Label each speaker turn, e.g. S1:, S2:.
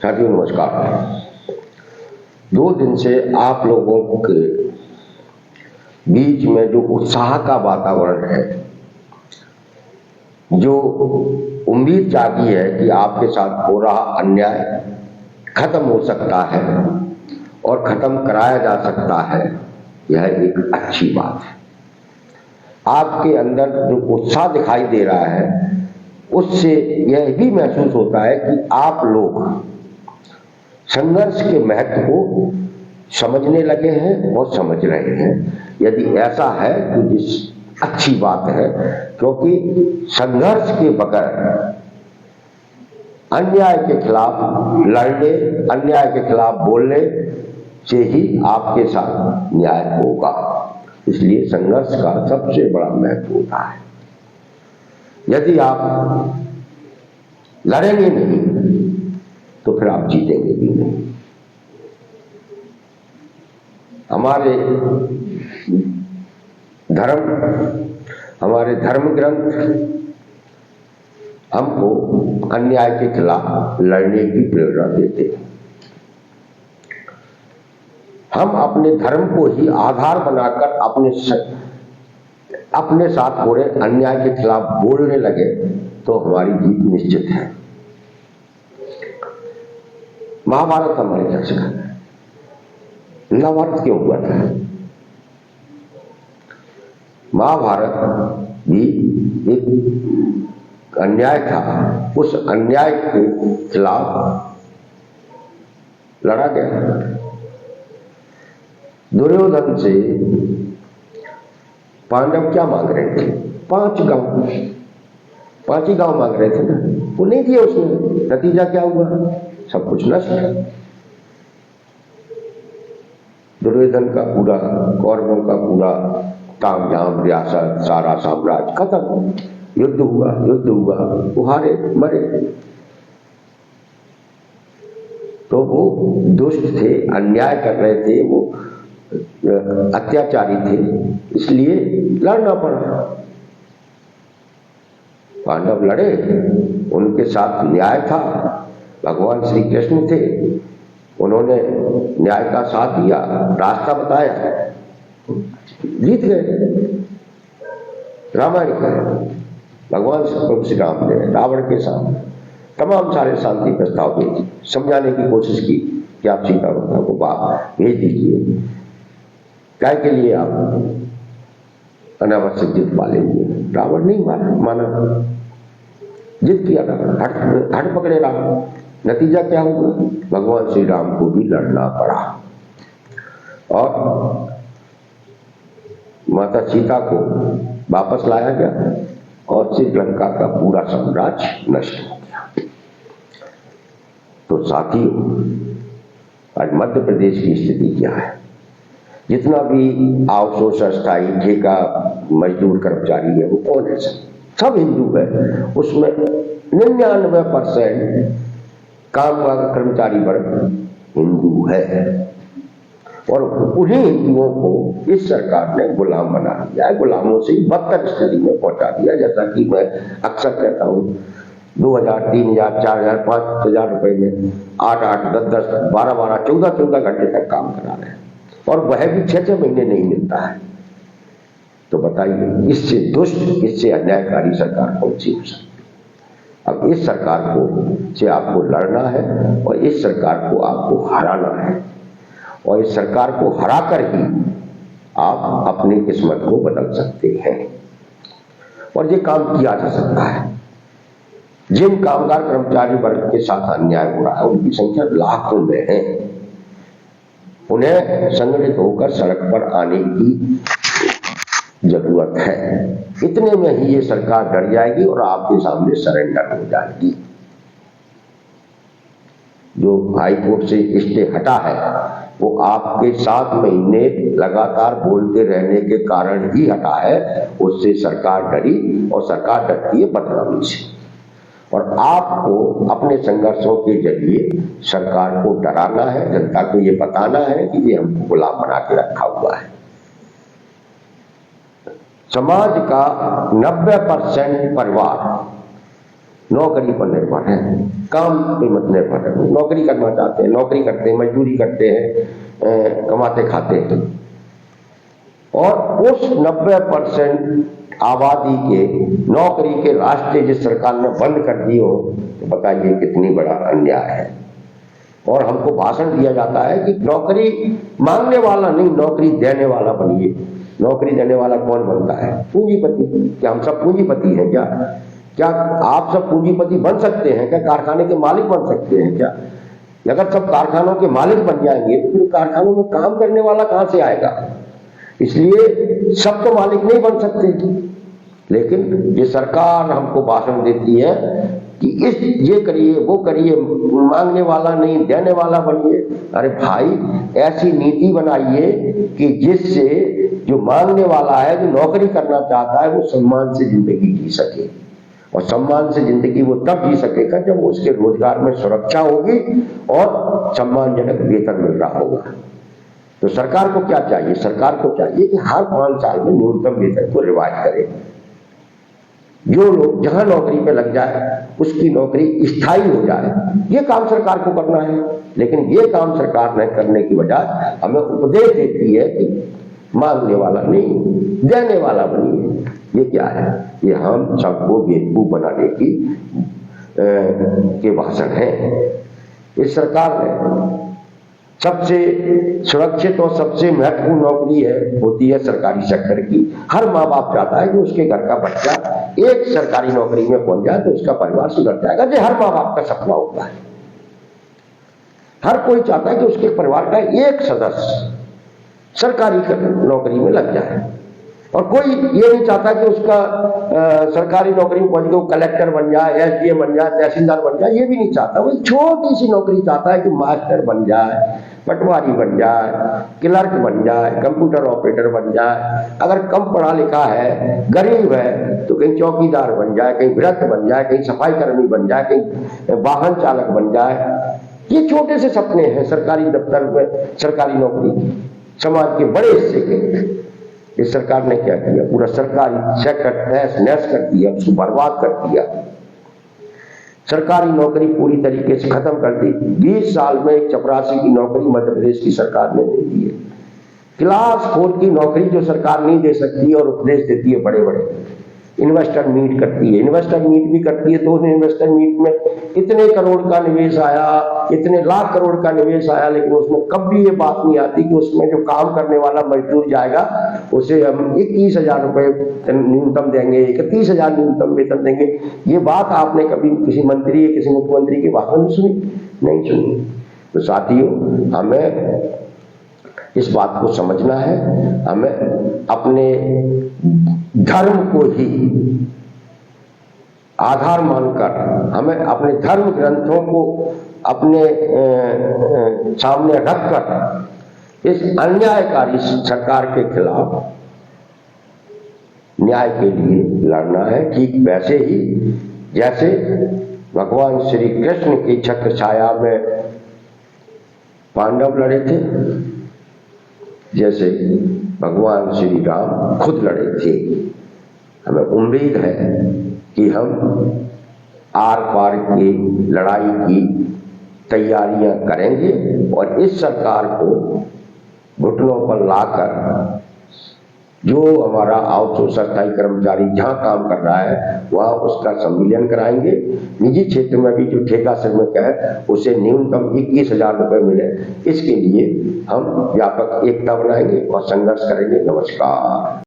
S1: साथियों नमस्कार। 2 दिन से आप लोगों के बीच में जो उत्साह का वातावरण है, जो उम्मीद जागी है कि आपके साथ हो रहा अन्याय खत्म हो सकता है और खत्म कराया जा सकता है, यह एक अच्छी बात है। आपके अंदर जो उत्साह दिखाई दे रहा है, उससे यह भी महसूस होता है कि आप लोग संघर्ष के महत्व को समझने लगे हैं और समझ रहे हैं। यदि ऐसा है तो जिस अच्छी बात है, क्योंकि संघर्ष के बगैर अन्याय के खिलाफ लड़ने, अन्याय के खिलाफ बोलने से ही आपके साथ न्याय होगा। इसलिए संघर्ष का सबसे बड़ा महत्व होता है। यदि आप लड़ेंगे नहीं तो फिर आप जीतेंगे भी नहीं। हमारे धर्म ग्रंथ हमको अन्याय के खिलाफ लड़ने की प्रेरणा देते हैं। हम अपने धर्म को ही आधार बनाकर अपने साथ हो रहे अन्याय के खिलाफ बोलने लगे तो हमारी जीत निश्चित है। महाभारत हमारे क्या सिखाता है? महाभारत क्यों हुआ था? महाभारत भी एक अन्याय था। उस अन्याय के खिलाफ लड़ा गया। दुर्योधन से पांडव क्या मांग रहे थे? 5 ही गांव मांग रहे थे ना, वो नहीं दिए उसने। नतीजा क्या हुआ? सब कुछ नष्ट। दुर्योधन का पूरा, कौरवों का पूरा तामझाम, रियासत, सारा साम्राज्य खत्म। युद्ध हुआ, वो हारे, मरे। तो वो दुष्ट थे, अन्याय कर रहे थे, वो अत्याचारी थे, इसलिए लड़ना पड़ा। पांडव लड़े, उनके साथ न्याय था। भगवान श्री कृष्ण थे, उन्होंने न्याय का साथ दिया, रास्ता बताया, जीत गए। रामायण का भगवान श्री राम ने रावण के साथ तमाम सारे शांति प्रस्ताव भेजे, समझाने की कोशिश की कि आप सीता माता को भेज दीजिए, क्या के लिए आप अनावश्यक जिद पालेंगे। रावण नहीं माना, जिद किया था, हट पकड़े रावण। नतीजा क्या हुआ? भगवान श्री राम को भी लड़ना पड़ा और माता सीता को वापस लाया गया और श्रीलंका का पूरा साम्राज्य नष्ट हो गया। तो साथियों, आज मध्य प्रदेश की स्थिति क्या है? जितना भी आउटसोर्स, अस्थायी, ठेका मजदूर कर्मचारी है, वो कौन है? सब हिंदू है। उसमें 99% कामगार कर्मचारी वर्ग हिंदू है और उन्हीं हिंदुओं को इस सरकार ने गुलाम बना दिया है। गुलामों से ही बदतर स्थिति में पहुंचा दिया। जैसा कि मैं अक्सर कहता हूं, 2000, 3000, 4000, 5000 रुपए में 8, 10, 12, 14 घंटे तक काम करा रहे हैं और वह भी 6 महीने नहीं मिलता है। तो बताइए, इससे दुष्ट, इससे अन्यायकारी सरकार कौन सी हो सकती? अब इस सरकार से आपको लड़ना है और इस सरकार को आपको हराना है और इस सरकार को हराकर ही आप अपनी किस्मत को बदल सकते हैं। और ये काम किया जा सकता है। जिन कामगार कर्मचारी वर्ग के साथ अन्याय हो रहा है, उनकी संख्या लाखों में है। उन्हें संगठित होकर सड़क पर आने की जरूरत है। इतने में ही ये सरकार डर जाएगी और आपके सामने सरेंडर हो जाएगी। जो हाई कोर्ट से स्टे हटा है, वो आपके 7 महीने लगातार बोलते रहने के कारण ही हटा है। उससे सरकार डरी और सरकार डरती है बदनामी से। और आपको अपने संघर्षों के जरिए सरकार को डराना है, जनता को ये बताना है कि ये हमको गुलाम बना के रखा हुआ है। समाज का 90% परिवार नौकरी पर निर्भर है, काम पे मत निर्भर है। नौकरी करना चाहते हैं, नौकरी करते हैं, मजदूरी करते हैं, कमाते खाते हैं। और उस 90% आबादी के नौकरी के रास्ते जिस सरकार ने बंद कर दिए हो, तो बताइए कितनी बड़ा अन्याय है। और हमको भाषण दिया जाता है कि नौकरी मांगने वाला नहीं, नौकरी देने वाला बनिए। नौकरी देने वाला कौन बनता है? पूंजीपति। क्या हम सब पूंजीपति हैं क्या? क्या आप सब पूंजीपति बन सकते हैं क्या? कारखाने के मालिक बन सकते हैं क्या? अगर सब कारखानों के मालिक बन जाएंगे तो फिर कारखानों में काम करने वाला कहां से आएगा? इसलिए सब तो मालिक नहीं बन सकते। लेकिन ये सरकार हमको भाषण देती है कि ये करिए, वो करिए, मांगने वाला नहीं, देने वाला बनिए। अरे भाई, ऐसी नीति बनाइए कि जिससे जो मांगने वाला है, जो नौकरी करना चाहता है, वो सम्मान से जिंदगी जी सके। और सम्मान से जिंदगी वो तब जी सकेगा जब उसके रोजगार में सुरक्षा होगी और सम्मानजनक वेतन मिल रहा होगा। तो सरकार को क्या चाहिए? सरकार को चाहिए कि हर 5 साल में न्यूनतम वेतन को रिवाइज करे। जो लोग जहां नौकरी पे लग जाए उसकी नौकरी स्थायी हो जाए, ये काम सरकार को करना है। लेकिन ये काम सरकार ने करने की बजाय हमें उपदेश देती है कि मांगने वाला नहीं, देने वाला बनिए। ये क्या है? ये हम सबको बेवकूफ बनाने की के भाषण है। इस सरकार ने सबसे सुरक्षित और सबसे महत्वपूर्ण नौकरी होती है सरकारी सेक्टर की। हर माँ बाप चाहता है कि उसके घर का बच्चा एक सरकारी नौकरी में पहुंच जाए तो उसका परिवार सुधर जाएगा। ये हर माँ बाप का सपना होता है। हर कोई चाहता है कि उसके परिवार का एक सदस्य सरकारी नौकरी में लग जाए। और कोई ये नहीं चाहता कि उसका सरकारी नौकरी में पहुंच गया कलेक्टर बन जाए, एसडीएम बन जाए, तहसीलदार बन जाए। ये भी नहीं चाहता। वो छोटी सी नौकरी चाहता है कि मास्टर बन जाए, पटवारी बन जाए, क्लर्क बन जाए, कंप्यूटर ऑपरेटर बन जाए। अगर कम पढ़ा लिखा है, गरीब है, तो कहीं चौकीदार बन जाए, कहीं वृद्ध बन जाए, कहीं सफाई कर्मी बन जाए, कहीं वाहन चालक बन जाए। ये छोटे से सपने हैं सरकारी दफ्तर में, सरकारी नौकरी समाज के बड़े हिस्से के। इस सरकार ने क्या किया? पूरा सरकारी सेक्टर तहस नहस कर दिया, उसको बर्बाद कर दिया। सरकारी नौकरी पूरी तरीके से खत्म कर दी। 20 साल में एक चपरासी की नौकरी मध्य प्रदेश की सरकार ने नहीं दी है। क्लास 4 की नौकरी जो सरकार नहीं दे सकती और उपदेश देती है बड़े बड़े। इन्वेस्टर मीट करती है, इन्वेस्टर मीट भी करती है तो इन्वेस्टर मीट में इतने करोड़ का निवेश आया, इतने लाख करोड़ का निवेश आया, लेकिन उसमें कभी ये बात नहीं आती कि उसमें जो काम करने वाला मजदूर जाएगा उसे हम 21,000 रुपए न्यूनतम देंगे, 31,000 न्यूनतम वेतन देंगे। ये बात आपने कभी किसी मंत्री या किसी मुख्यमंत्री की भाषण में सुनी? नहीं सुनी। तो साथियों, हमें इस बात को समझना है। हमें अपने धर्म को ही आधार मानकर, हमें अपने धर्म ग्रंथों को अपने सामने रखकर इस अन्यायकारी सरकार के खिलाफ न्याय के लिए लड़ना है। ठीक वैसे ही जैसे भगवान श्री कृष्ण की छत्र छाया में पांडव लड़े थे, जैसे भगवान श्री राम खुद लड़े थे। हमें उम्मीद है कि हम आर पार की लड़ाई की तैयारियां करेंगे और इस सरकार को घुटनों पर लाकर जो हमारा आउटसोर्सर स्थायी कर्मचारी जहां काम कर रहा है वहां उसका संविलियन कराएंगे। निजी क्षेत्र में भी जो ठेका श्रमिक है उसे न्यूनतम 21,000 रुपए मिले। इसके लिए हम व्यापक एकता बनाएंगे और संघर्ष करेंगे। नमस्कार।